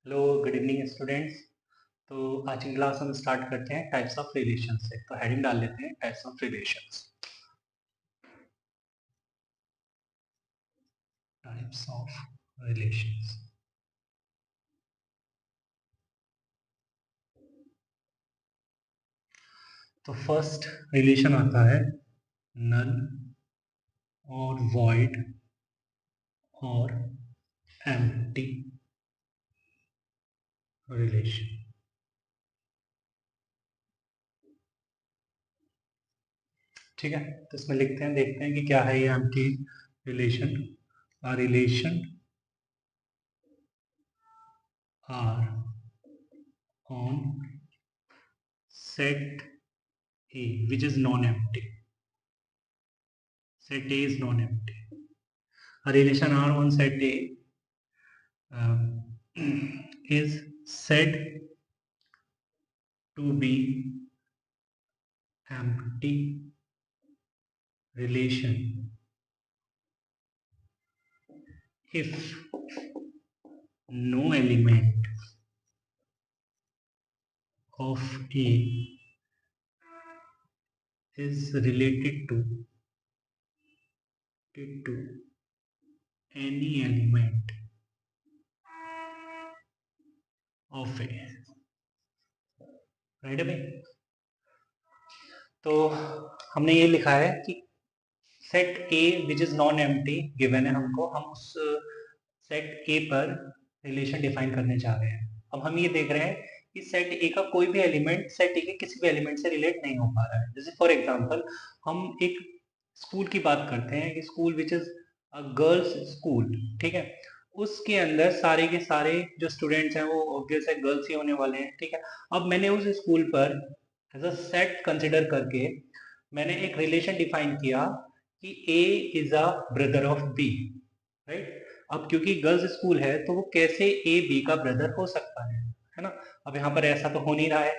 Hello good evening students. तो आज की क्लास हम स्टार्ट करते हैं टाइप्स ऑफ रिलेशन से। तो हेडिंग डाल लेते हैं types of relations. Types of relations. तो फर्स्ट रिलेशन आता है नल और वॉइड और एम्प्टी रिलेशन। ठीक है, तो इसमें लिखते हैं, देखते हैं कि क्या है ये empty relation. A relation are on set A which is non-empty. Set A is non-empty. A relation R on set A is said to be empty relation if no element of A is related to any element of A. Right है भाई? तो हमने ये लिखा है कि set A which is non empty given है हमको, हम उस सेट ए पर रिलेशन डिफाइन करने जा रहे हैं। अब हम ये देख रहे हैं कि सेट ए का कोई भी एलिमेंट सेट ए के किसी भी एलिमेंट से रिलेट नहीं हो पा रहा है। जैसे फॉर एग्जांपल हम एक स्कूल की बात करते हैं कि school which is a girls school, ठीक है। उसके अंदर सारे के सारे जो स्टूडेंट्स हैं वो ऑब्वियस है गर्ल्स ही होने वाले हैं, ठीक है। अब मैंने उस स्कूल पर एज अ सेट कंसिडर करके मैंने एक रिलेशन डिफाइन किया कि A is a brother of B, right. अब क्योंकि गर्ल्स स्कूल है तो वो कैसे ए बी का ब्रदर हो सकता है ना। अब यहाँ पर ऐसा तो हो नहीं रहा है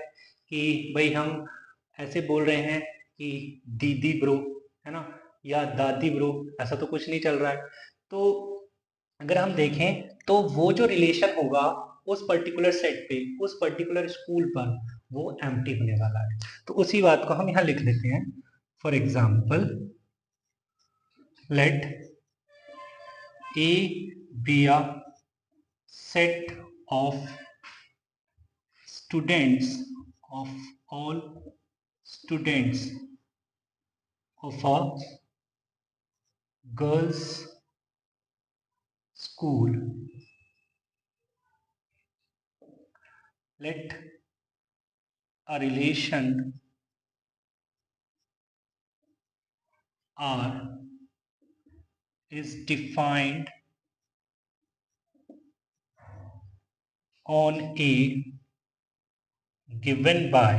कि भाई हम ऐसे बोल रहे हैं कि दीदी ब्रो, है ना, या दादी ब्रो, ऐसा तो कुछ नहीं चल रहा है। तो अगर हम देखें तो वो जो रिलेशन होगा उस पर्टिकुलर सेट पे, उस पर्टिकुलर स्कूल पर, वो एम्प्टी होने वाला है। तो उसी बात को हम यहाँ लिख लेते हैं। For example let A be a set of students of all students of a girls school. Let a relation R is defined on A given by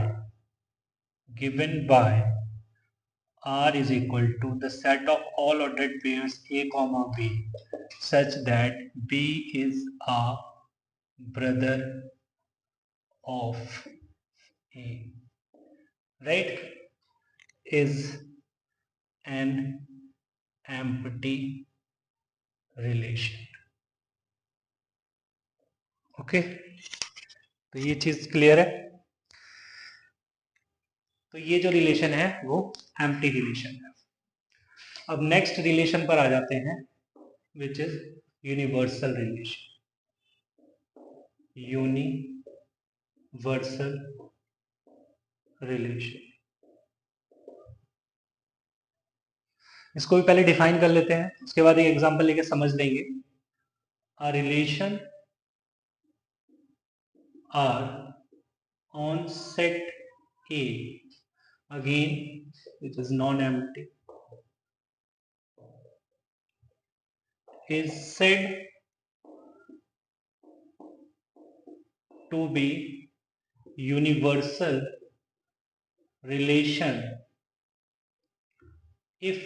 R is equal to the set of all ordered pairs A comma B such that B is a brother of A, right, is an empty relation. ओके, तो ये चीज clear है। तो ये जो relation है वो एम्प्टी रिलेशन है। अब नेक्स्ट रिलेशन पर आ जाते हैं which is universal relation. Universal relation, इसको भी पहले डिफाइन कर लेते हैं, उसके बाद एक एग्जांपल लेके समझ लेंगे। A relation R on set A, again which is non-empty, is said to be universal relation if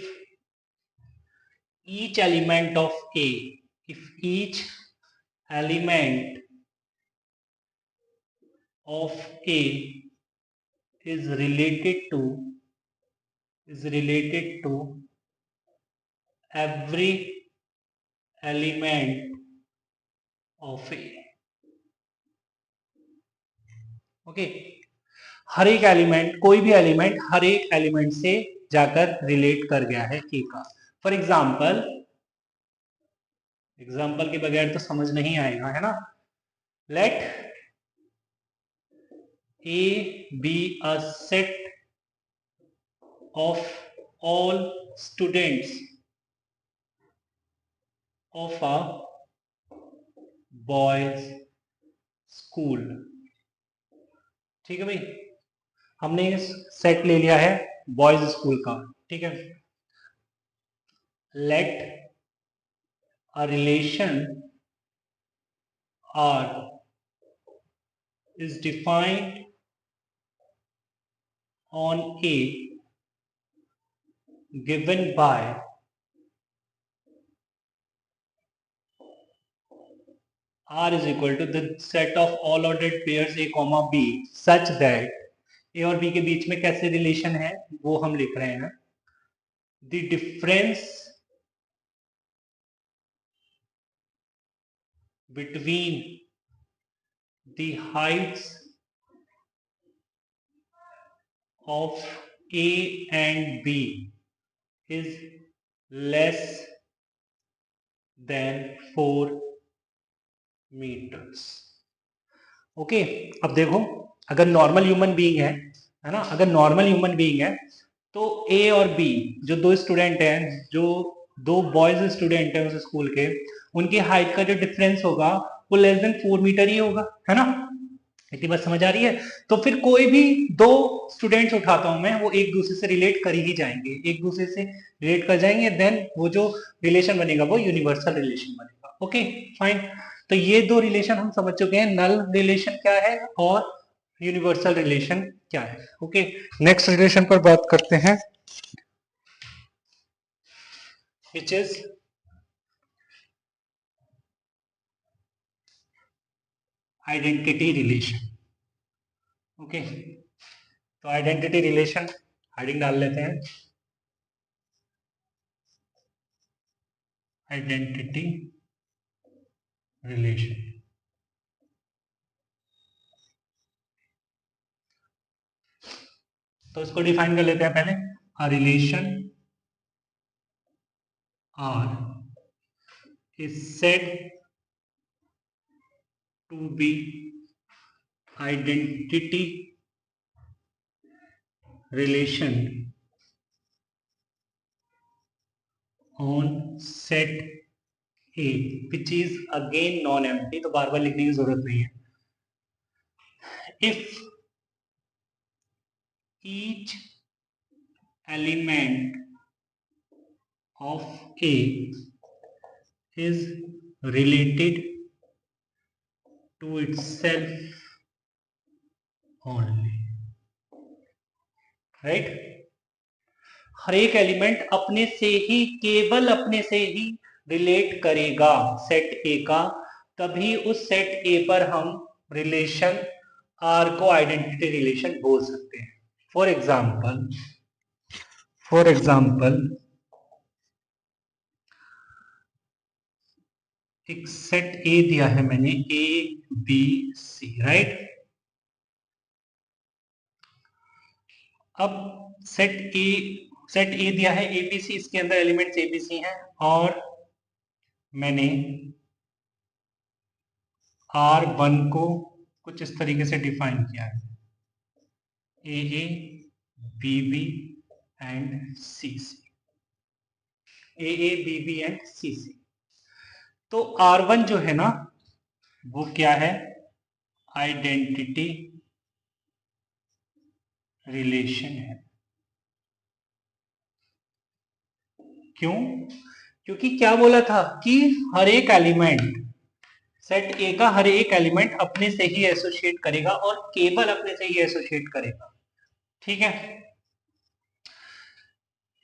each element of A, if each element of A is related to every element of A, okay, हर एक element, कोई भी element हर एक element से जाकर relate कर गया है के का। फॉर एग्जाम्पल, एग्जाम्पल के बगैर तो समझ नहीं आएगा, है ना। Let A be a set of all students of a boys school. ठीक है भाई, हमने सेट ले लिया है बॉयज स्कूल का, ठीक है। Let a relation R is defined on A given by R is equal to the set of all ordered pairs A comma B such that A और B के बीच में कैसे रिलेशन है वो हम लिख रहे हैं। The difference between the heights of A and B is less than 4 meters. Okay, अब देखो, अगर नॉर्मल ह्यूमन बीइंग है ना, अगर नॉर्मल ह्यूमन बीइंग है तो ए और बी जो दो स्टूडेंट हैं, जो दो बॉयज स्टूडेंट हैं उस स्कूल के, उनकी हाइट का जो डिफरेंस होगा वो लेस देन 4 मीटर ही होगा, है ना। इतनी बात समझ आ रही है। तो फिर कोई भी दो स्टूडेंट्स उठाता हूं मैं, वो एक दूसरे से रिलेट कर ही जाएंगे, एक दूसरे से रिलेट कर जाएंगे, देन वो जो रिलेशन बनेगा वो यूनिवर्सल रिलेशन बनेगा। ओके फाइन, तो ये दो रिलेशन हम समझ चुके हैं, नल रिलेशन क्या है और यूनिवर्सल रिलेशन क्या है। ओके, नेक्स्ट रिलेशन पर बात करते हैं, which is identity relation. Okay, तो आइडेंटिटी रिलेशन हेडिंग डाल लेते हैं, आइडेंटिटी रिलेशन। तो इसको डिफाइन कर लेते हैं पहले, a relation R is said to be identity relation on set A which is again non empty, तो बार बार लिखने की जरूरत नहीं है। If each element of A is related to itself only, right? हर एक एलिमेंट अपने से ही, केवल अपने से ही रिलेट करेगा सेट ए का, तभी उस सेट ए पर हम रिलेशन आर को आइडेंटिटी रिलेशन बोल सकते हैं। फॉर एग्जाम्पल एक सेट ए दिया है मैंने, ए बी सी, राइट। अब सेट ए दिया है ए बी सी, इसके अंदर एलिमेंट्स ए बी सी हैं, और मैंने R1 को कुछ इस तरीके से डिफाइन किया है, A B B and C C, A B B and C C. तो R1 जो है ना वो क्या है, आइडेंटिटी रिलेशन है। क्यों? क्योंकि क्या बोला था कि हर एक एलिमेंट, सेट ए का हर एक एलिमेंट अपने से ही एसोसिएट करेगा और केवल अपने से ही एसोसिएट करेगा, ठीक है।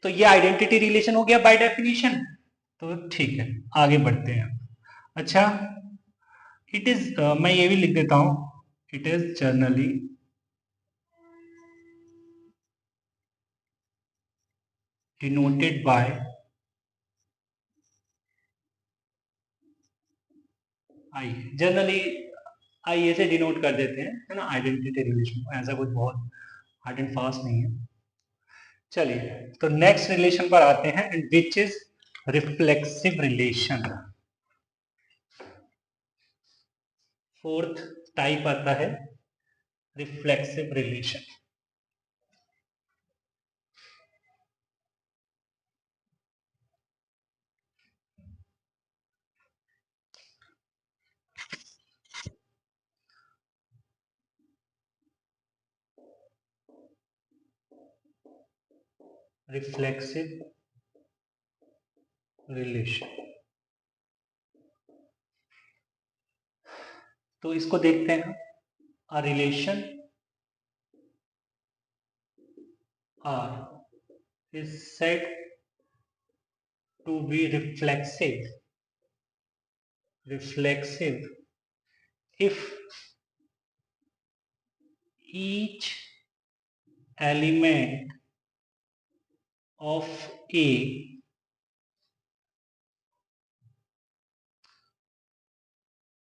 तो ये आइडेंटिटी रिलेशन हो गया बाय डेफिनेशन। तो ठीक है, आगे बढ़ते हैं। अच्छा, इट इज, मैं ये भी लिख देता हूं, it is generally denoted by I. Generally I A से डिनोट कर देते हैं, है ना, आइडेंटिटी रिलेशन को। ऐसा कुछ बहुत हार्ड एंड फास्ट नहीं है। चलिए, तो नेक्स्ट रिलेशन पर आते हैं, and which is reflexive relation. Fourth type आता है रिफ्लेक्सिव रिलेशन। रिफ्लेक्सिव रिलेशन, तो इसको देखते हैं। A relation R is said to be reflexive if each element of A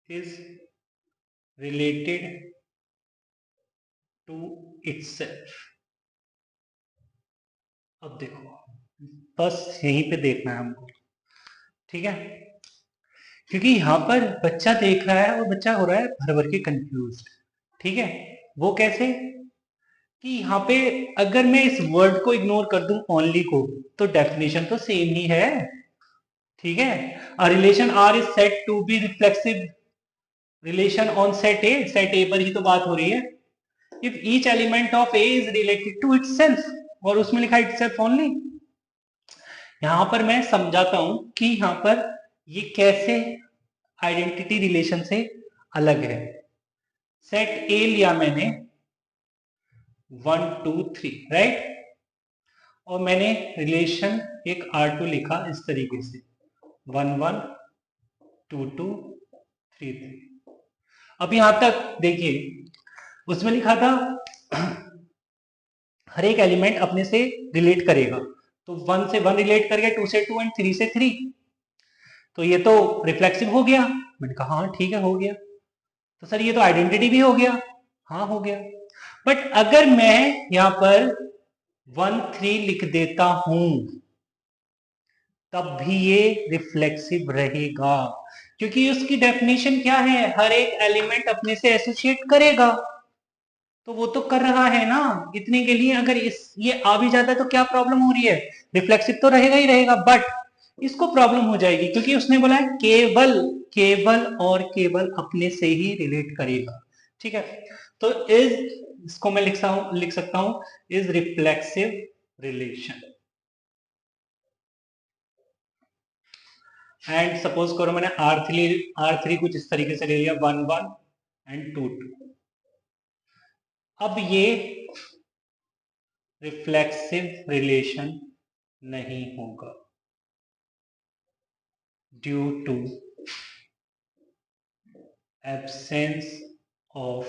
is related to itself। अब देखो, बस यहीं पे देखना है हमको, ठीक है, क्योंकि यहाँ पर बच्चा देख रहा है और बच्चा हो रहा है भर भर के कंफ्यूज। ठीक है, वो कैसे कि यहाँ पे अगर मैं इस वर्ड को इग्नोर कर दूं ओनली को, तो डेफिनेशन तो सेम ही है। ठीक है, a relation R is said to be reflexive relation on set A पर ही तो बात हो रही है। If each element of A is related to itself, और उसमें लिखा इटसेल्फ ओनली। यहां पर मैं समझाता हूं कि यहां पर ये कैसे आइडेंटिटी रिलेशन से अलग है। सेट ए लिया मैंने 1 2 3, राइट, और मैंने रिलेशन एक R2 लिखा इस तरीके से 1 1 2 2 3 3। अब यहां तक देखिए, उसमें लिखा था हर एक एलिमेंट अपने से रिलेट करेगा, तो 1 से 1 रिलेट कर गया, 2 से 2 एंड 3 से 3, तो ये तो रिफ्लेक्सिव हो गया। मैंने कहा हाँ ठीक है हो गया। तो सर ये तो आइडेंटिटी भी हो गया। हाँ हो गया, बट अगर मैं यहां पर 1 3 लिख देता हूं तब भी ये रिफ्लेक्सिव रहेगा, क्योंकि उसकी डेफिनेशन क्या है, हर एक एलिमेंट अपने से एसोसिएट करेगा, तो वो तो कर रहा है ना। इतने के लिए अगर इस ये आ भी जाता है तो क्या प्रॉब्लम हो रही है, रिफ्लेक्सिव तो रहेगा ही रहेगा, बट इसको प्रॉब्लम हो जाएगी क्योंकि उसने बोला है केवल केवल और केवल अपने से ही रिलेट करेगा। ठीक है, तो इज इसको मैं लिख सकता हूं is reflexive relation. And suppose करो मैंने R3 कुछ इस तरीके से ले लिया 1 1 एंड 2 2। अब ये रिफ्लेक्सिव रिलेशन नहीं होगा due to absence of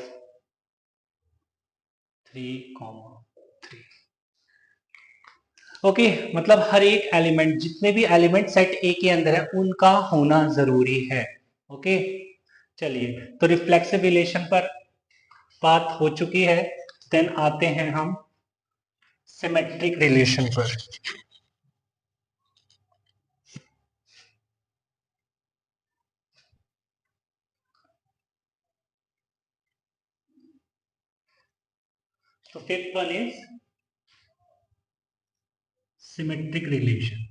3,3। Okay, मतलब हर एक एलिमेंट, जितने भी एलिमेंट सेट ए के अंदर है उनका होना जरूरी है। ओके, चलिए, तो रिफ्लेक्सिव रिलेशन पर बात हो चुकी है। देन आते हैं हम सिमेट्रिक रिलेशन पर। तो fifth one is symmetric relation.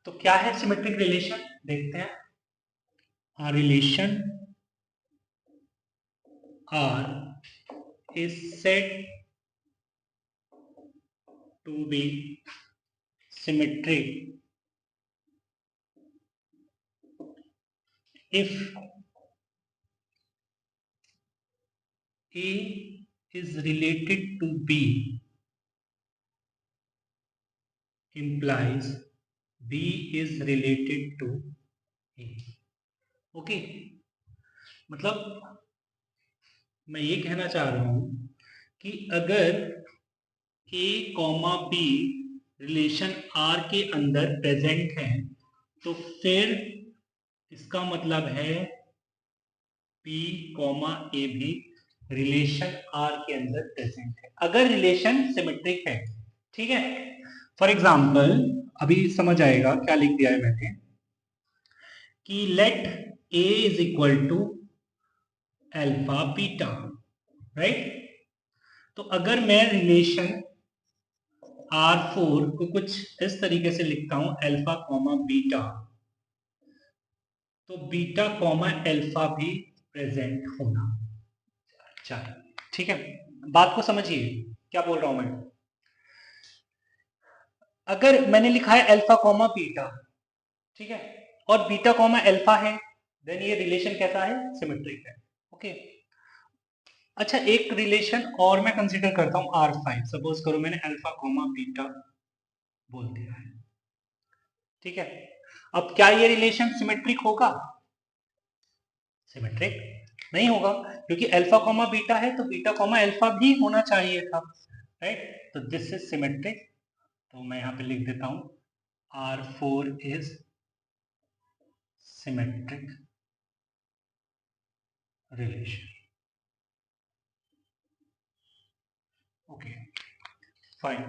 तो क्या है सिमेट्रिक रिलेशन, देखते हैं। A relation R is said to be symmetric if A is related to B implies B is related to A। Okay, मतलब मैं ये कहना चाह रहा हूं कि अगर A, B रिलेशन आर के अंदर प्रेजेंट है तो फिर इसका मतलब है पी कॉमा ए भी रिलेशन आर के अंदर प्रेजेंट है अगर रिलेशन सिमेट्रिक है। ठीक है, फॉर एग्जाम्पल अभी समझ आएगा क्या लिख दिया है मैंने कि let A is equal to alpha beta, right. तो अगर मैं रिलेशन R4 को कुछ इस तरीके से लिखता हूं अल्फा कॉमा बीटा, तो बीटा कॉमा अल्फा भी प्रेजेंट होना चाहिए। ठीक है, बात को समझिए क्या बोल रहा हूं मैं। अगर मैंने लिखा है अल्फा कॉमा बीटा, ठीक है, और बीटा कॉमा अल्फा है, देन ये रिलेशन कैसा है, सिमेट्रिक है। ओके, अच्छा एक रिलेशन और मैं कंसीडर करता हूं R5। सपोज करो मैंने अल्फा कॉमा बीटा बोल दिया है, ठीक है। अब क्या ये रिलेशन सिमेट्रिक होगा, सिमेट्रिक नहीं होगा, क्योंकि अल्फा कॉमा बीटा है तो बीटा कॉमा अल्फा भी होना चाहिए था, राइट। तो दिस इज सिमेट्रिक, तो मैं यहां पे लिख देता हूं R4 is symmetric relation. Okay fine.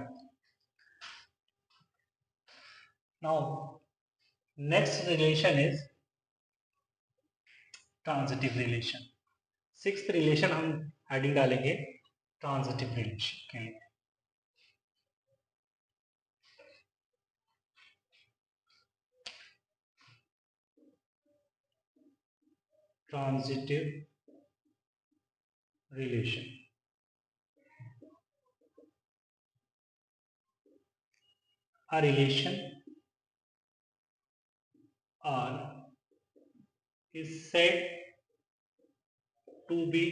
Now next relation is transitive relation. Sixth relation हम हेडिंग डालेंगे ट्रांजिटिव रिलेशन के लिए। Transitive relation, a relation R is said to be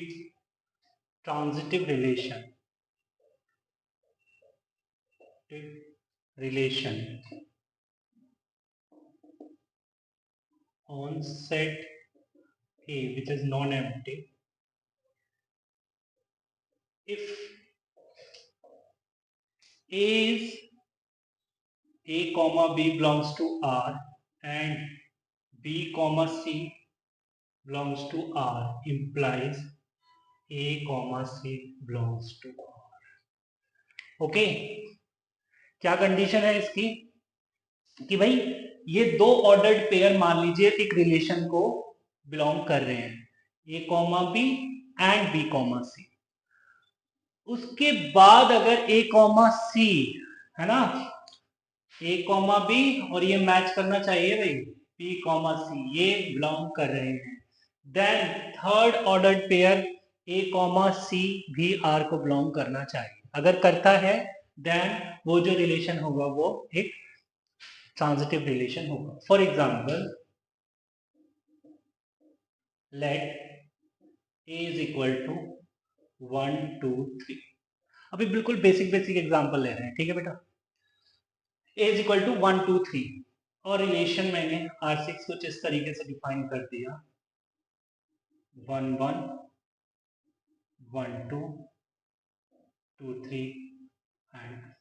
transitive relation on set A which is non-empty if A is A comma B belongs to R and B comma C belongs to R implies A comma C belongs to R। Okay, क्या condition है इसकी कि भाई ये दो ordered pair मान लीजिए एक रिलेशन को बिलोंग कर रहे हैं, A comma B and B comma C. उसके बाद अगर ए कॉमा सी है ना, ए कॉमा बी और ये मैच करना चाहिए भाई बी कॉमा सी, ये बिलोंग कर रहे हैं, देन थर्ड ऑर्डर्ड पेयर ए कॉमा सी भी आर को बिलोंग करना चाहिए। अगर करता है देन वो जो रिलेशन होगा वो एक ट्रांजिटिव रिलेशन होगा। For example let A is equal to 1 2 3। अभी बिल्कुल बेसिक बेसिक एग्जांपल ले रहे हैं, ठीक है बेटा। ए इज इक्वल टू 1 2 3 और रिलेशन मैंने R6 कुछ इस तरीके से डिफाइन कर दिया 1 1 1 2 2 3 एंड।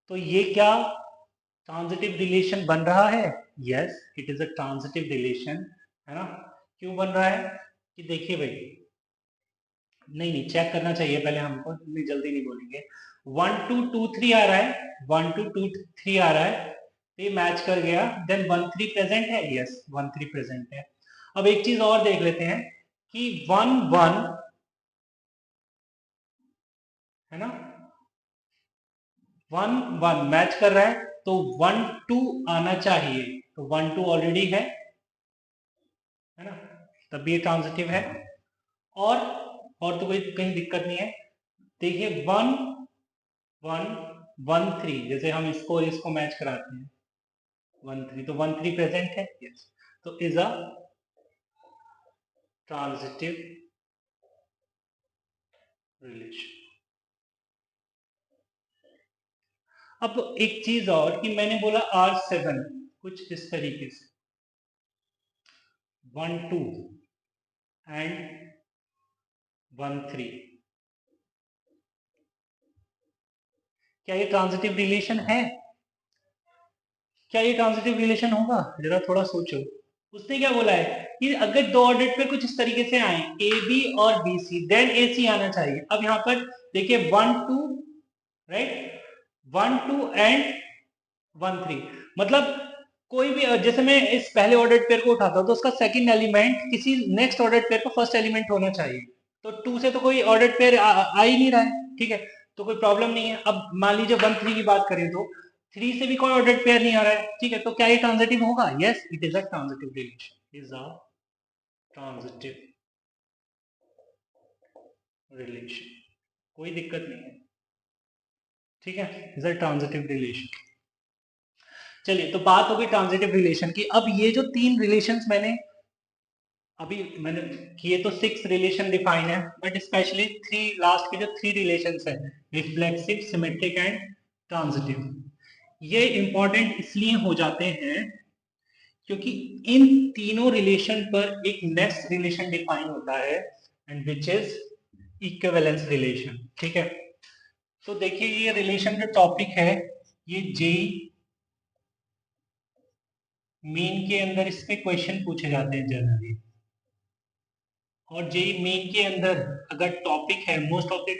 तो ये क्या ट्रांजिटिव रिलेशन बन रहा है? Yes it is a transitive relation, है ना। क्यों बन रहा है कि देखिए भाई, नहीं नहीं चेक करना चाहिए पहले हमको, इतनी जल्दी नहीं बोलेंगे। 1 2 2 3 आ रहा है, 1 2 2 3 आ रहा है, तो ये मैच कर गया, देन 1 3 प्रेजेंट है, यस 1 3 प्रेजेंट है। अब एक चीज और देख लेते हैं कि 1 1 है ना, 1 1 मैच कर रहा है तो 1 2 आना चाहिए, तो 1 2 ऑलरेडी है ना, तब ये ट्रांजिटिव है। और तो कोई कहीं दिक्कत नहीं है। देखिए 1 1 1 3, जैसे हम इसको और इसको मैच कराते हैं 1 3, तो 1 3 प्रेजेंट है, यस, तो इज अ ट्रांजिटिव रिलेशन। अब एक चीज और कि मैंने बोला R7 कुछ इस तरीके से 1 2 एंड 1 3, क्या ये ट्रांजिटिव रिलेशन है? क्या ये ट्रांजिटिव रिलेशन होगा? जरा थोड़ा सोचो। उसने क्या बोला है कि अगर दो ऑर्डर पे कुछ इस तरीके से आए, ए बी और बी सी, देन ए सी आना चाहिए। अब यहाँ पर देखिए 1 2, राइट, 1 2 एंड 1 3, मतलब कोई भी जैसे मैं इस पहले ऑर्डर पेयर को उठाता हूँ तो उसका सेकंड एलिमेंट किसी नेक्स्ट ऑर्डर पेयर का फर्स्ट एलिमेंट होना चाहिए। तो 2 से तो कोई ऑर्डर पेयर आ ही नहीं रहा है, ठीक है, तो कोई प्रॉब्लम नहीं है। अब मान लीजिए 1 3 की बात करें तो 3 से भी कोई ऑर्डर पेयर नहीं आ रहा है, ठीक है, तो क्या ये ट्रांजिटिव होगा? Yes, it is a transitive relation, is a transitive relation, कोई दिक्कत नहीं है, ठीक है, इज अ ट्रांजिटिव रिलेशन। चलिए, तो बात होगी ट्रांजिटिव रिलेशन की। अब ये जो 3 रिलेशंस मैंने किए तो 6 रिलेशन डिफाइन है, बट स्पेशली 3 लास्ट के जो 3 रिलेशंस है, रिफ्लेक्सिव, सिमेट्रिक एंड ट्रांजिटिव, ये इंपॉर्टेंट इसलिए हो जाते हैं क्योंकि इन तीनों रिलेशन पर एक नेक्स्ट रिलेशन डिफाइन होता है, and which is equivalence relation, ठीक है। तो देखिए, ये रिलेशन का टॉपिक है, ये जेई मेन के अंदर इस पे क्वेश्चन पूछे जाते हैं जनरली, और जेई मेन के अंदर अगर टॉपिक है most of the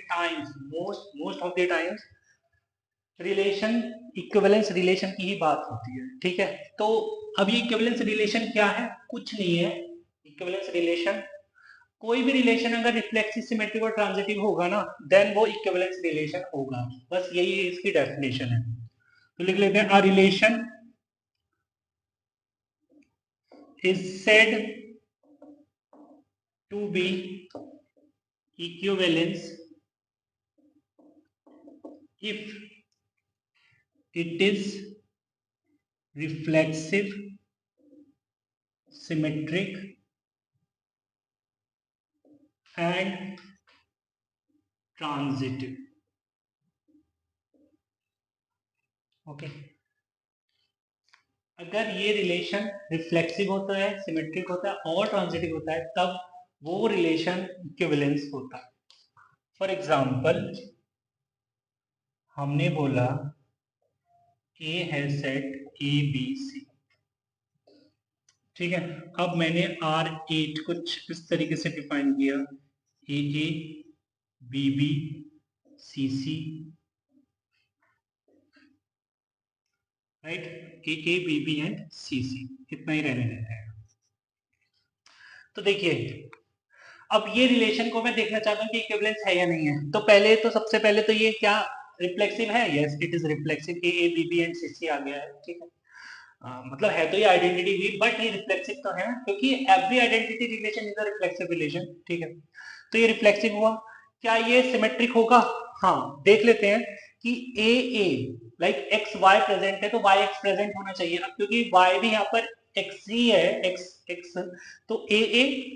times relation, equivalence relation की ही बात होती है, ठीक है। तो अब ये इक्विवेलेंस रिलेशन क्या है? कुछ नहीं है। इक्विवेलेंस रिलेशन, कोई भी रिलेशन अगर रिफ्लेक्सिव, सिमेट्रिक और ट्रांजिटिव होगा ना, देन वो इक्विवेलेंस रिलेशन होगा, बस यही इसकी डेफिनेशन है। तो लिख लेते हैं, a relation is said to be equivalence if it is reflexive, symmetric and transitive, okay. अगर ये रिलेशन रिफ्लेक्सिव होता है, सिमेट्रिक होता है और ट्रांजिटिव होता है, तब वो रिलेशन इक्विवेलेंस होता है। फॉर एग्जांपल, हमने बोला ए है सेट ए बी सी, ठीक है। अब मैंने R8 कुछ इस तरीके से डिफाइन किया, A A B B C C, right, A A B B and C C, इतना ही रहने देते हैं। तो देखिए, अब ये रिलेशन को मैं देखना चाहता हूँ कि इक्विवेलेंस है या नहीं है। तो पहले तो सबसे पहले तो ये क्या रिफ्लेक्सिव है? Yes, it is reflexive, A A B B and C C आ गया है, ठीक है। मतलब है तो ये आइडेंटिटी भी, बट ये रिफ्लेक्सिव तो है क्योंकि every identity relation is a reflexive relation, ठीक है। तो ये रिफ्लेक्सिव हुआ। क्या ये सिमेट्रिक होगा? हाँ, देख लेते हैं कि ए ए लाइक एक्स वाई प्रेजेंट है तो वाई एक्स प्रेजेंट होना चाहिए। अब क्योंकि वाई भी यहाँ पर एक्स ही है, एक्स एक्स, तो ए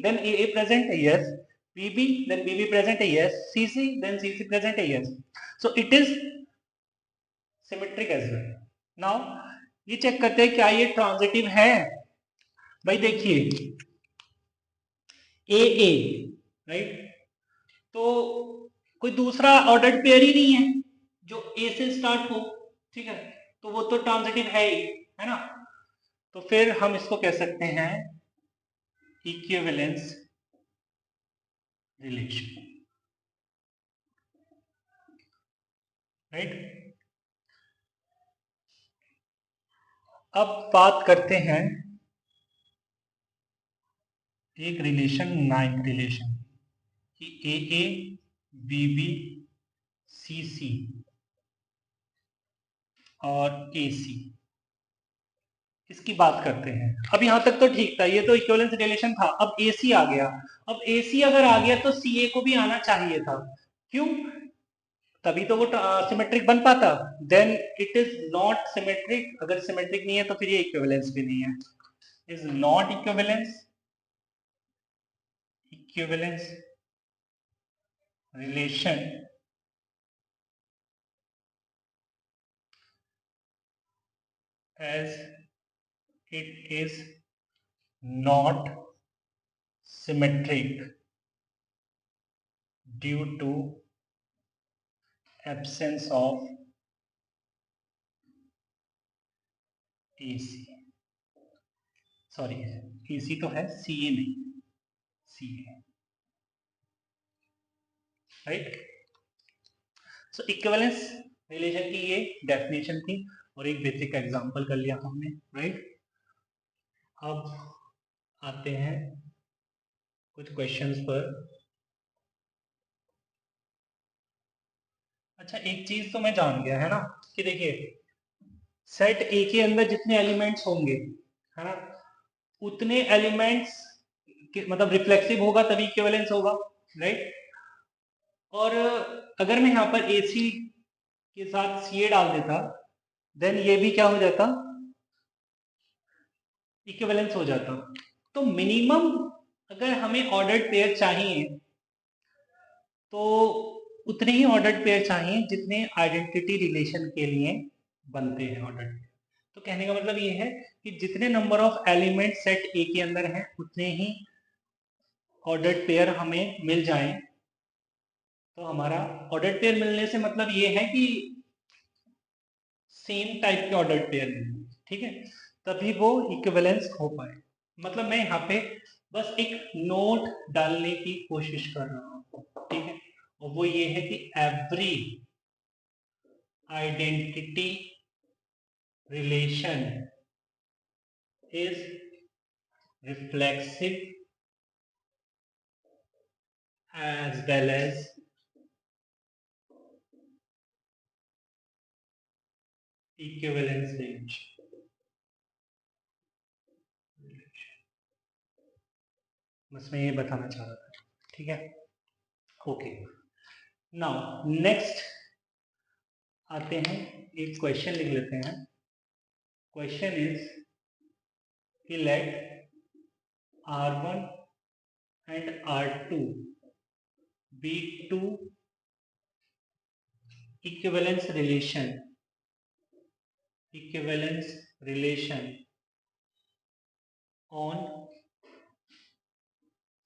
देन ए प्रेजेंट है, yes, B B then B B present है, yes, C C then C C present है, yes, so it is symmetric as well. Now ये चेक करते हैं क्या ये ट्रांजिटिव है। भाई देखिए, ए राइट, तो कोई दूसरा ऑर्डर्ड पेयर ही नहीं है जो ए से स्टार्ट हो, ठीक है, तो वो तो ट्रांजिटिव है ही, है ना। तो फिर हम इसको कह सकते हैं इक्विवेलेंस रिलेशन, राइट। अब बात करते हैं एक रिलेशन, नाइन्थ रिलेशन, कि ए बी बी सी सी और ए सी, इसकी बात करते हैं। अब यहां तक तो ठीक था, ये तो इक्विवेलेंस रिलेशन था। अब ए सी आ गया। अब ए सी अगर आ गया तो सी ए को भी आना चाहिए था, क्यों? तभी तो वो सिमेट्रिक बन पाता। Then it is not symmetric, अगर सिमेट्रिक नहीं है तो फिर ये इक्विवेलेंस भी नहीं है, is not equivalence relation as it is not symmetric due to absence of AC, sorry AC तो है, CA नहीं, CA, राइट। सो इक्विवेलेंस रिलेशन की ये डेफिनेशन थी और एक बेसिक एग्जांपल कर लिया हमने, राइट। अब आते हैं कुछ क्वेश्चंस पर। अच्छा, एक चीज तो मैं जान गया है ना कि देखिए सेट ए के अंदर जितने एलिमेंट्स होंगे, है ना, उतने एलिमेंट्स मतलब रिफ्लेक्सिव होगा तभी इक्विवेलेंस होगा, राइट। और अगर मैं यहाँ पर AC के साथ CA डाल देता, देन ये भी क्या हो जाता, इक्विवेलेंस हो जाता। तो मिनिमम अगर हमें ऑर्डर्ड पेयर चाहिए तो उतने ही ऑर्डर्ड पेयर चाहिए जितने आइडेंटिटी रिलेशन के लिए बनते हैं ऑर्डर्ड पेयर। तो कहने का मतलब ये है कि जितने नंबर ऑफ एलिमेंट सेट ए के अंदर हैं उतने ही ऑर्डर्ड पेयर हमें मिल जाएं। तो हमारा ऑर्डर्ड पेयर मिलने से मतलब ये है कि सेम टाइप के ऑर्डर्ड पेयर मिले, ठीक है, तभी वो इक्विवेलेंस हो पाए। मतलब मैं यहाँ पे बस एक नोट डालने की कोशिश कर रहा हूँ, ठीक है, और वो ये है कि every identity relation is reflexive as well as equivalence range. बस मैं ये बताना चाह रहा था, ठीक है। ओके, नाउ नेक्स्ट आते हैं, एक क्वेश्चन लिख लेते हैं। क्वेश्चन इज कि late R1 and R2 be two equivalence relation on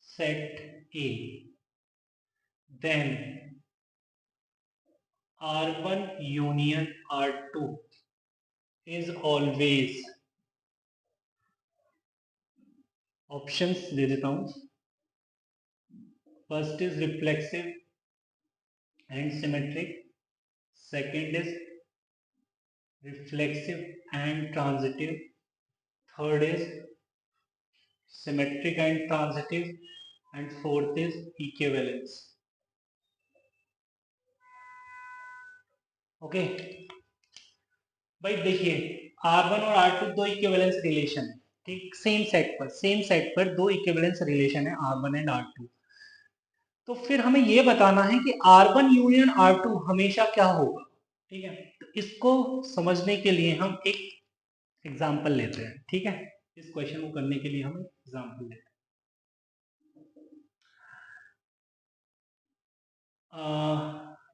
set A, then R1 union R2 is always, options दे देता हूं। First is reflexive and symmetric, second is reflexive and transitive, third is symmetric and transitive, and fourth is equivalence. Okay भाई, देखिए R1 और R2 दो equivalence relation है, ठीक, same set पर दो इक्विवेलेंस रिलेशन है R1 एंड R2। तो फिर हमें ये बताना है कि R1 यूनियन R2 हमेशा क्या होगा, ठीक है। तो इसको समझने के लिए हम एक एग्जाम्पल लेते हैं, ठीक है। इस क्वेश्चन को करने के लिए हम एग्जाम्पल लेते हैं।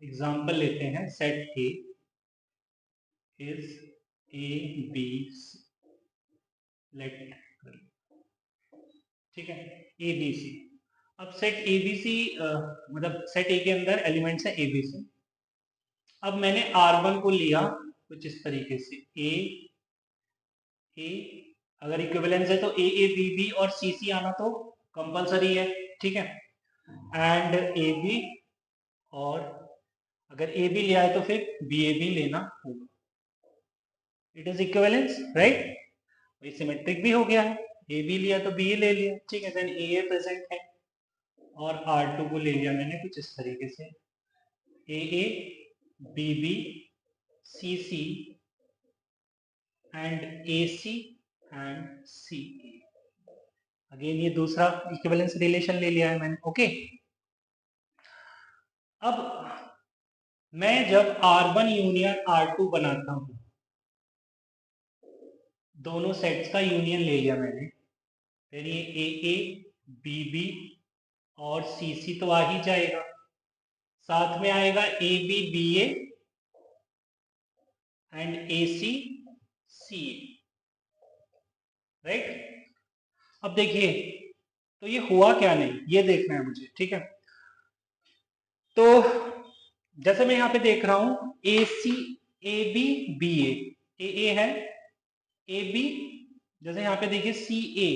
एग्जाम्पल लेते हैं, set A is A B, let, ठीक है, ए बी सी। अब सेट ए बी सी मतलब सेट ए के अंदर एलिमेंट्स है ए बी सी। अब मैंने R1 को लिया कुछ इस तरीके से, ए, अगर इक्विवेलेंस है तो ए बी बी और सी सी आना तो कंपलसरी है, ठीक है, एंड ए बी, और अगर ए बी लिया है तो फिर बी ए बी लेना होगा। It is equivalence, right. वही सिमेट्रिक भी हो गया है, ए बी लिया तो बी ए ले लिया, ठीक है, देन ए प्रेजेंट है, और R2 को ले लिया मैंने कुछ इस तरीके से, A B B C C and A C and C A. Again ये दूसरा इक्विवेलेंस रिलेशन ले लिया है मैंने, ओके। अब मैं जब R1 यूनियन R2 बनाता हूं, दोनों सेट्स का यूनियन ले लिया मैंने, फिर ये ए बी बी और सी सी तो आ ही जाएगा, साथ में आएगा A B B A and A C C A, right. अब देखिए, तो ये हुआ क्या नहीं ये देखना है मुझे, ठीक है। तो जैसे मैं यहाँ पे देख रहा हूं ए सी ए बी बी ए है, ए बी, जैसे यहाँ पे देखिए सी ए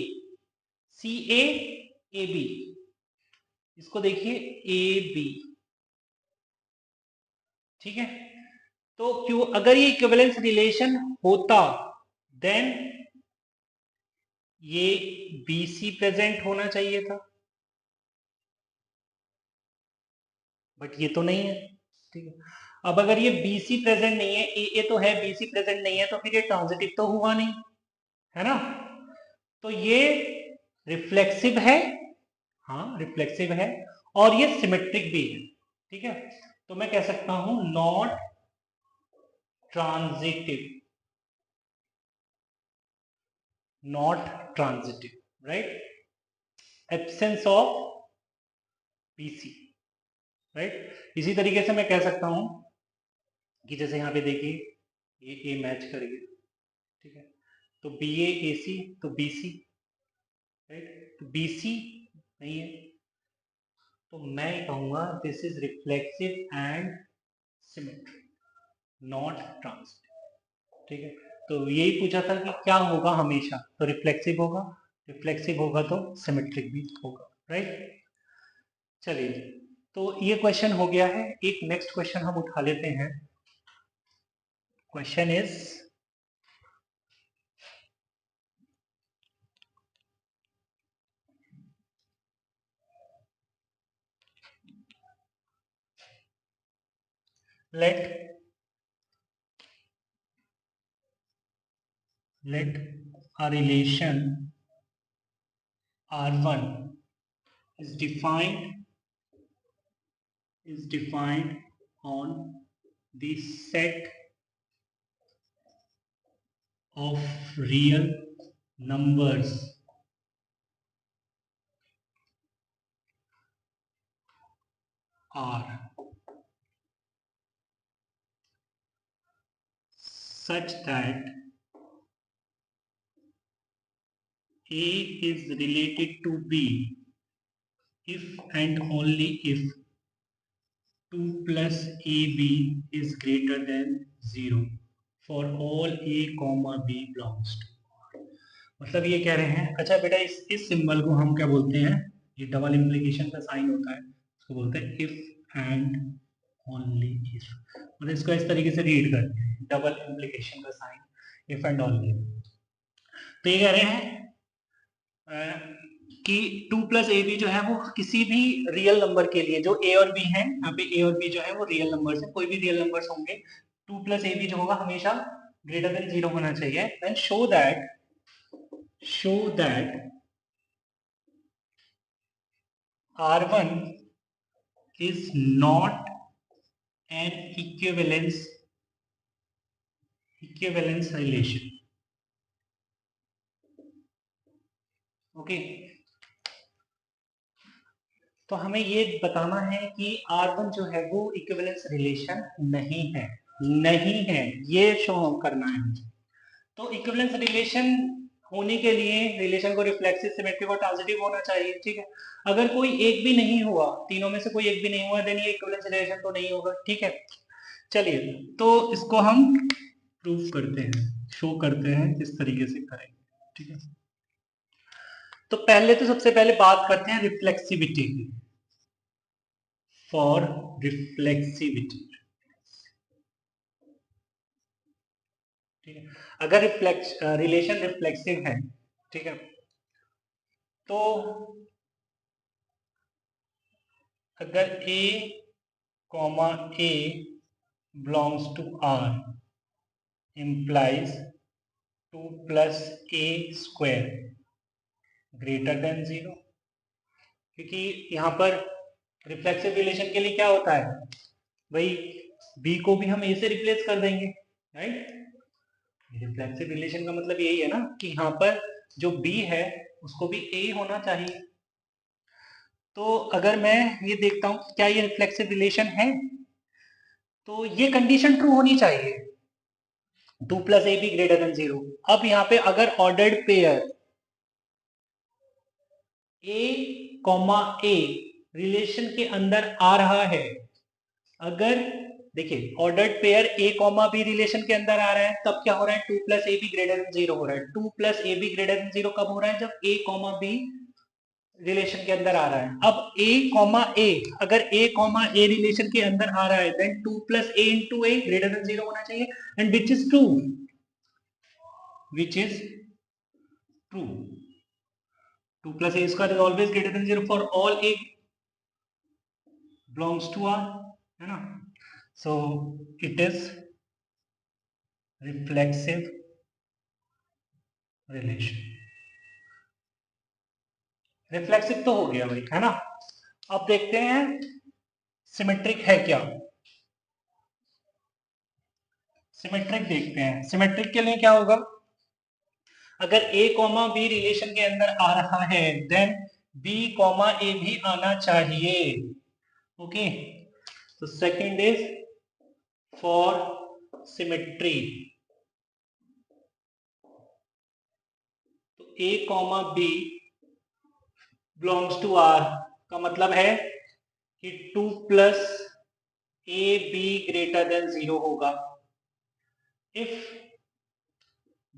ए बी, इसको देखिए ए बी, ठीक है। तो क्यों, अगर ये इक्विवेलेंस रिलेशन होता देन ये बी सी प्रेजेंट होना चाहिए था, बट ये तो नहीं है, ठीक है। अब अगर ये बी सी प्रेजेंट नहीं है, ए तो है, बी सी प्रेजेंट नहीं है, तो फिर ये ट्रांजिटिव तो हुआ नहीं, है ना। तो ये रिफ्लेक्सिव है, हाँ रिफ्लेक्सिव है, और ये सिमेट्रिक भी है, ठीक है। तो मैं कह सकता हूं not transitive, not transitive, right, absence of BC, right. इसी तरीके से मैं कह सकता हूं कि जैसे यहाँ पे देखिए ये ए मैच कर गया, ठीक है, तो बी ए सी, तो बी सी, राइट, तो बी सी नहीं है, तो मैं कहूंगा this is reflexive and symmetric, not transitive, ठीक है। तो यही पूछा था कि क्या होगा हमेशा, तो रिफ्लेक्सिव होगा, रिफ्लेक्सिव होगा तो सिमेट्रिक भी होगा, राइट। चलिए, तो ये क्वेश्चन हो गया है। एक नेक्स्ट क्वेश्चन हम उठा लेते हैं। Question is let a relation R1 is defined on the set of real numbers R such that A is related to B if and only if 2 plus AB is greater than 0 for all A comma B belongs to। मतलब ये कह रहे हैं, अच्छा बेटा इस symbol को हम क्या बोलते हैं, ये डबल इम्प्लीकेशन का साइन होता है, इसको बोलते हैं इफ एंड ओनली इफ। मतलब इसको इस तरीके से रीड करते हैं, डबल इम्प्लीकेशन का साइन इफ एंड ओनली। तो ये कह रहे हैं कि 2 प्लस ए बी जो है वो किसी भी रियल नंबर के लिए, जो ए और बी है, यहाँ पे ए और बी जो है वो रियल नंबर्स है, कोई भी रियल नंबर्स होंगे, 2 प्लस ए बी जो होगा हमेशा ग्रेटर देन 0 होना चाहिए। Then show that R1 is not an equivalence relation, ओके। तो हमें ये बताना है कि R1 जो है वो इक्विवेलेंस रिलेशन नहीं है, ये शो करना है मुझे। तो इक्विवेलेंस रिलेशन होने के लिए रिलेशन को रिफ्लेक्सिव, सिमेट्रिक और ट्रांजिटिव होना चाहिए, ठीक है। अगर कोई एक भी नहीं हुआ, तीनों में से कोई एक भी नहीं हुआ, देन ये इक्विवेलेंस रिलेशन तो नहीं होगा, ठीक है। चलिए, तो इसको हम प्रूव करते हैं, शो करते हैं, किस तरीके से करेंगे, ठीक है। तो पहले तो सबसे पहले बात करते हैं रिफ्लेक्सिविटी की, फॉर रिफ्लेक्सिविटी, ठीक है। अगर रिलेशन रिफ्लेक्सिव है, ठीक है, तो अगर A comma A belongs to R implies 2 plus A square greater than 0, क्योंकि यहाँ पर रिफ्लेक्सिव रिलेशन के लिए क्या होता है भाई, B को भी हम A से रिप्लेस कर देंगे, राइट। रिफ्लेक्सिव रिलेशन का मतलब यही है ना कि यहाँ पर जो B है उसको भी A होना चाहिए। तो अगर मैं ये देखता हूँ क्या ये रिफ्लेक्सिव रिलेशन है, तो ये कंडीशन ट्रू होनी चाहिए, 2 plus a b greater than 0। अब यहाँ पे अगर ordered pair A comma a relation के अंदर आ रहा है, अगर देखिए ऑर्डर्ड पेयर ए कॉमा बी रिलेशन के अंदर आ रहा है, तब क्या हो रहा है, 2 plus a b greater than 0 हो रहा है। 2 plus a b greater than 0 कब हो रहा है, जब ए कॉमा बी रिलेशन के अंदर आ रहा है। अब ए कॉमा ए, अगर ए कॉमा ए रिलेशन के अंदर आ रहा है, देन 2 प्लस ए इंटू ए ग्रेटर देन 0 होना चाहिए, and which is true, which is true. 2 plus a square is always greater than 0 for all a belongs to R, है ना। So it is reflexive relation। Reflexive तो हो गया भाई, है ना। अब देखते हैं सिमेट्रिक है क्या। सिमेट्रिक देखते हैं, सिमेट्रिक के लिए क्या होगा, अगर a कॉमा बी रिलेशन के अंदर आ रहा है, देन b कॉमा a भी आना चाहिए। ओके, तो सेकंड इज फॉर सिमेट्री, तो a comma b belongs to R का मतलब है कि 2 plus a b greater than 0 होगा। If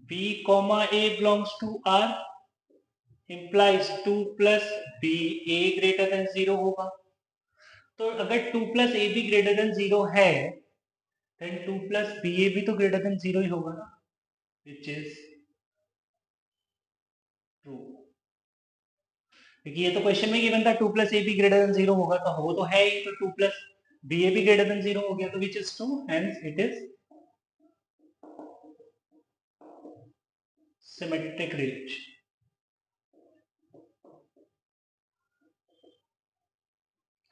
b comma a belongs to R implies 2 plus b a greater than 0 होगा। तो अगर 2 plus a b greater than 0 है, देन 2 प्लस बी ए भी तो ग्रेटर देन 0 ही होगा ना, विच इज ट्रू। क्योंकि ये तो क्वेश्चन में गिवन था 2 plus a b greater than 0 होगा, तो वो तो है ही, तो 2 प्लस बी ए भी ग्रेटर देन 0 हो गया, तो which is true, hence it is symmetric relation.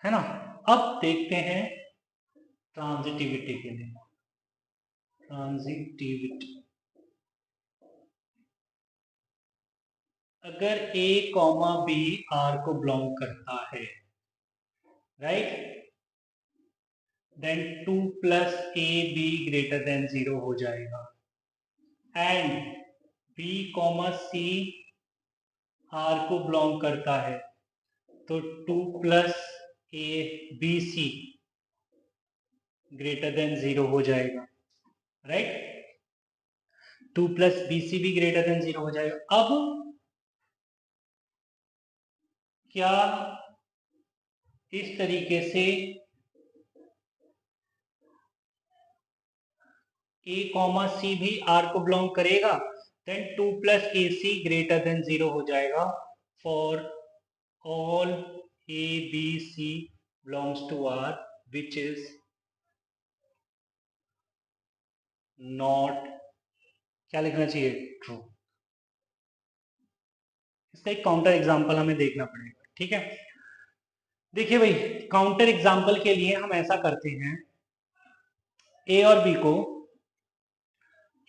है ना। अब देखते हैं ट्रांजिटिविटी के लिए। ट्रांजिटिविटी, अगर a कॉमा बी आर को बिलोंग करता है, right, then 2 plus a b greater than 0 हो जाएगा, and b comma c R को बिलोंग करता है, तो 2 plus a b c greater than 0 हो जाएगा, राइट। 2 प्लस बी सी भी ग्रेटर देन 0 हो जाएगा। अब क्या इस तरीके से a कॉमा सी भी r को बिलोंग करेगा, then 2 plus a c greater than 0 हो जाएगा for all a b c belongs to r, which is not, क्या लिखना चाहिए, ट्रू। इसका एक काउंटर एग्जांपल हमें देखना पड़ेगा, ठीक है। देखिए भाई, काउंटर एग्जांपल के लिए हम ऐसा करते हैं, ए और बी को,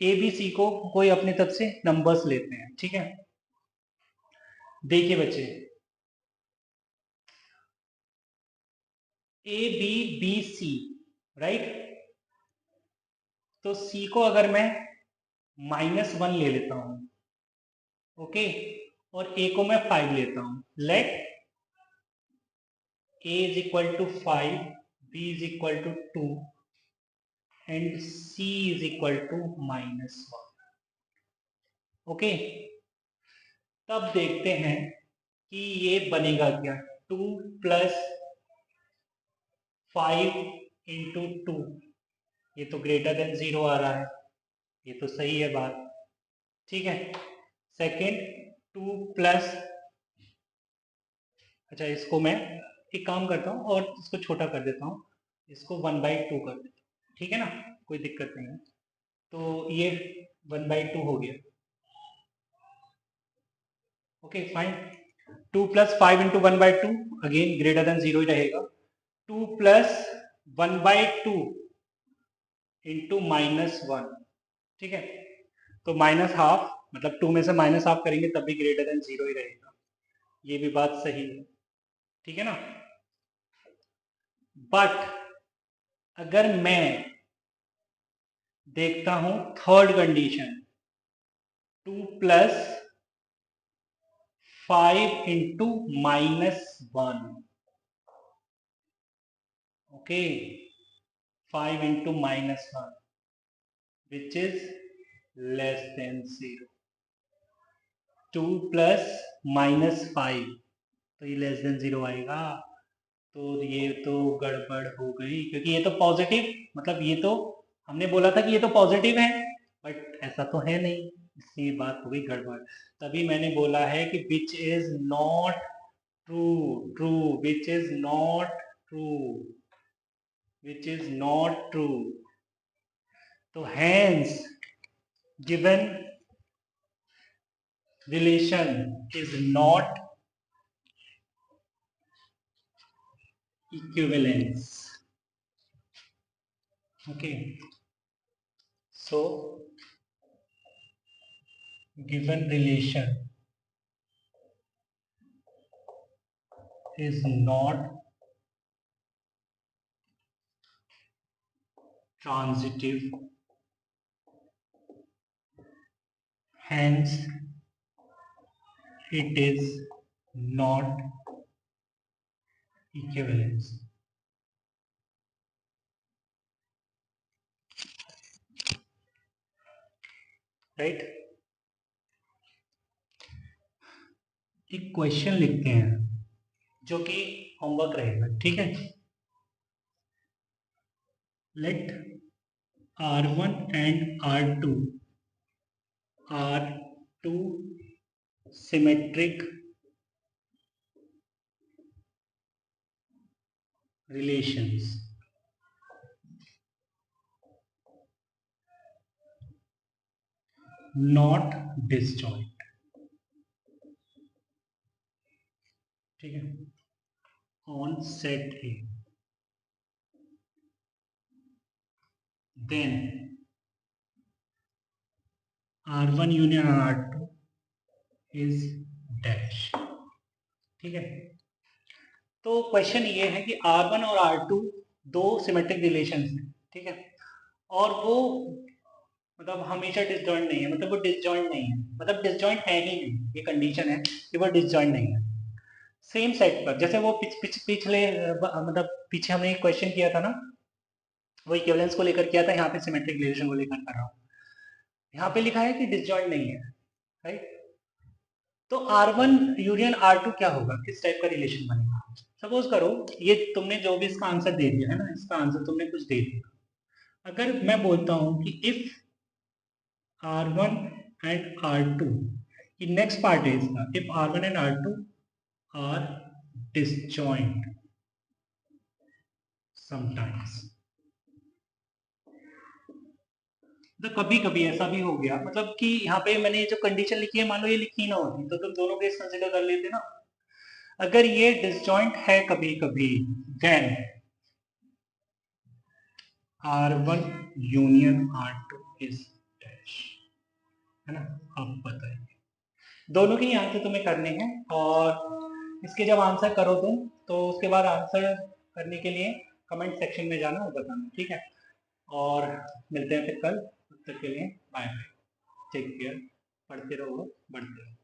ए बी सी को कोई अपनी तरफ से नंबर्स लेते हैं, ठीक है। देखिए बच्चे, A B B C, right, तो सी को अगर मैं -1 ले लेता हूं, ओके, और ए को मैं 5 लेता हूं, let a is equal to 5, b is equal to 2 and c is equal to -1, okay. तब देखते हैं कि ये बनेगा क्या, 2 प्लस 5 इंटू 2, ये तो ग्रेटर देन 0 आ रहा है, ये तो सही है बात, ठीक है। सेकेंड, 2 प्लस, अच्छा इसको मैं एक काम करता हूँ और इसको छोटा कर देता हूँ, इसको 1/2 कर देता हूँ, ठीक है ना, कोई दिक्कत नहीं है। तो ये 1/2 हो गया, okay fine. 2 plus 5 into 1/2 again greater than 0 ही रहेगा। 2 प्लस 1/2 इंटू -1, ठीक है, तो -12, मतलब 2 में से -12 करेंगे तब भी ग्रेटर देन 0 ही रहेगा, ये भी बात सही है, ठीक है ना। बट अगर मैं देखता हूं third condition, 2 plus 5 into -1, okay, 5 into -1 which is less than 0. 2 plus -5 तो ये लेस देन 0 आएगा। तो ये तो गड़बड़ हो गई, क्योंकि ये तो पॉजिटिव, मतलब ये तो हमने बोला था कि ये तो पॉजिटिव है, बट ऐसा तो है नहीं, इसलिए बात हो गई गड़बड़। तभी मैंने बोला है कि विच is not true, true, which is not true, which is not true. तो hence given relation is not equivalence. Okay, so given relation is not transitive, hence it is not equivalence. Right, एक question लिखते हैं जो कि homework रहेगा, ठीक है। Let R1 and R2 are two symmetric relations not disjoint, ठीक है, on set A, then R1 union R2 is dash, ठीक है। तो क्वेश्चन ये है कि R1 और R2 दो सिमेट्रिक रिलेशंस हैं, ठीक है, और वो मतलब हमेशा डिसजॉइंट नहीं है, मतलब वो डिसजॉइंट नहीं है, मतलब डिसजॉइंट है ही नहीं, ये कंडीशन है कि वो डिसजॉइंट नहीं है। सेम सेट पर, जैसे वो पिछले मतलब पीछे हमने एक क्वेश्चन किया था ना, वो इक्विवेलेंस को लेकर किया था, यहाँ पे सिमेट्रिक रिलेशन को लेकर कर रहा हूँ। यहाँ पे लिखा है कि डिसजॉइंट नहीं है, राइट। तो R1 यूनियन R2 क्या होगा, किस टाइप का रिलेशन बनेगा। सपोज करो ये तुमने जो भी इसका आंसर दे दिया है ना, इसका आंसर तुमने कुछ दे दिया, अगर मैं बोलता हूँ कि if R1 and R2, the next part is if R1 and R2 are disjoint sometimes, तो कभी कभी ऐसा भी हो गया, मतलब कि यहाँ पे मैंने जो कंडीशन लिखी है, मान लो ये लिखी ना होती तो तुम दोनों केस कंसिडर कर लेते ना। अगर ये डिसजॉइंट है कभी कभी, then R1 union R2 is dash, है ना। अब बताइए, दोनों के ही आंसर तुम्हें करने हैं, और इसके जब आंसर करो तुम तो उसके बाद आंसर करने के लिए कमेंट सेक्शन में जाना और बताना, ठीक है। और मिलते हैं फिर कल, तब तक के लिए बाय बाय, टेक केयर, पढ़ते रहो, बढ़ते रहो।